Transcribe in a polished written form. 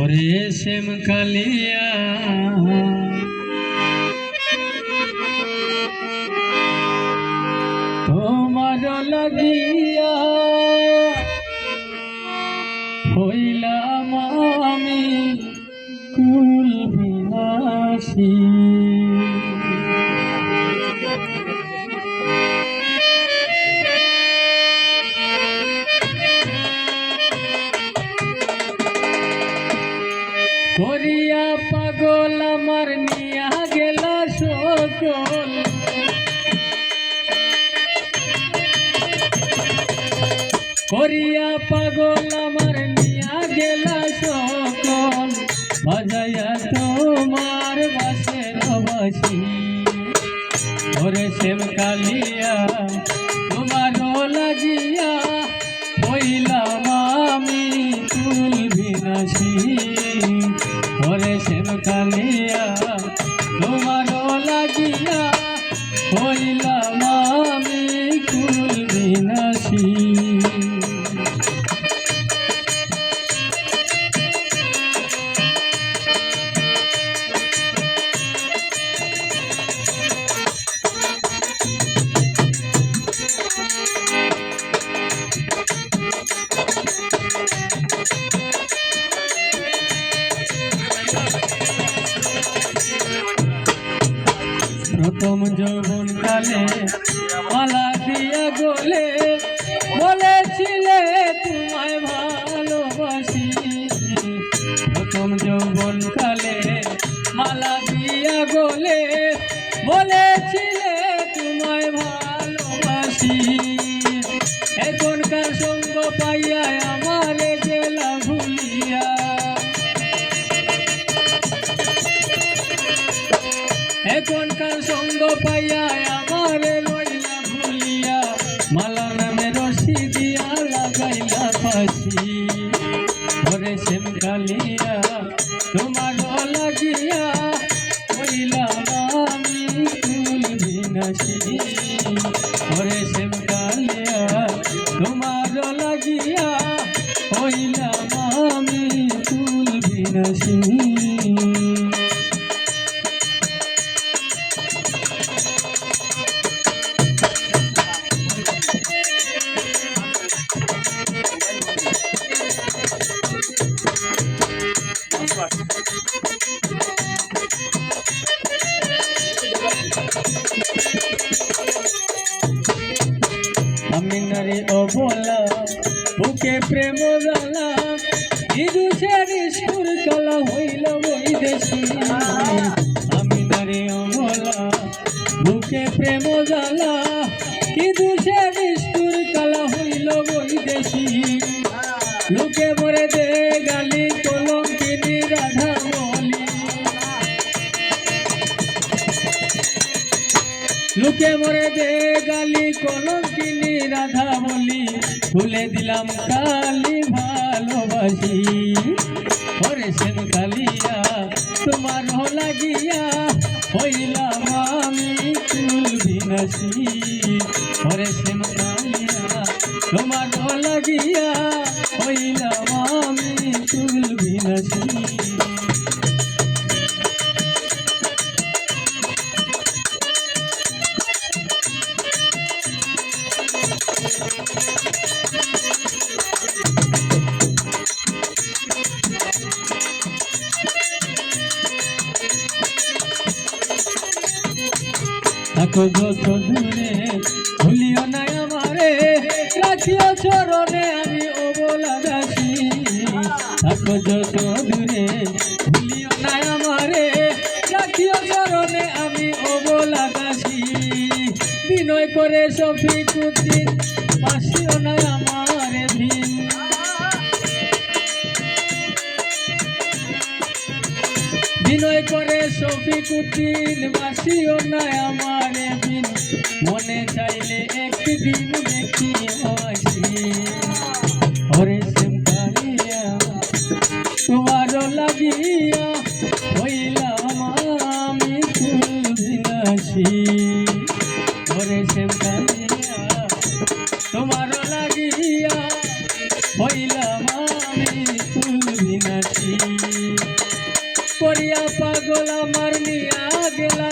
ওরে শ্যাম কালিয়া তোমার লাগিয়া হইলাম আমি কুল বিনাশী। করিয়া পাগল আমার নিয়া গেলা সকল, করিয়া পাগল আমার নিয়া গেলা সকল, বাজাইয়া তোমার বাসের বাসি। ওরে শ্যাম কালিয়া তোমার লাগিয়া হইলাম আমি কুল বিনাশী। ওরে শ্যাম কালিয়া তোমার লাগিয়া হইলাম আমি কুল বিনাশী। প্রথম যৌবন কালে মালা দিয়া গলে বলেছিলে তোমায় ভালোবাসি। প্রথম যৌবন কালে মালা দিয়া গলে বলেছিলে তোমায় ভালোবাসি। এখনকার সঙ্গ পাইয়া আমারে গেলা ভুলিয়া, এখনকার সঙ্গ পাইয়া আমারে লইলা ভুলিয়া, মালা নামে রশি দিয়া লাগাইলা ফাঁসি। ওরে শ্যাম কালিয়া তোমার লাগিয়া হইলাম আমি কুল বিনাশী। ওরে শ্যাম কালিয়া তোমার লাগিয়া হইলাম আমি কুল বিনাশী। আমি নারী অবলা বুকে প্রেম জ্বালা, বিদুষের সুর কালা হইল বৈদেশী। আমি নারী অবলা বুকে প্রেম জ্বালা, বিদুষের সুর কালা হইল বৈদেশী। লোকে মরে দে গালি কলঙ্কিনী রাধা বলি, লোকে মরে দে গালি কলঙ্কিনী রাধা বলি। ভুলে দিলাম কালি ভালোবাসি। ওরে শ্যাম কালিয়া তোমার লাগিয়া হইলাম আমি কুল বিনাশী। ওরে শ্যাম কালিয়া তোমার লাগিয়া হইলাম আমি কুল বিনাশী। থাকো যত দূরে ভুলিও না আমারে, রাখিও চরণে আমি অবলা দাসী। থাকো যত দূরে ভুলিও না আমারে, রাখিও চরণে আমি অবলা দাসী। বিনয় করে শফিকুদ্দিন বাসিও না আমারে ভিন, বিনয় করে শফিকুদ্দিন বাসিও না আমারে বিন। মনে চাইলে একদিন দেখি আসি। ওরে শ্যাম কালিয়া তোমার লাগিয়া হইলাম আমি কুল বিনাশী। ওরে শ্যাম কালিয়া তোমার লাগিয়া হইলাম আমি কুল বিনাশী। করিয়া পাগল আমার নিয়া গেলা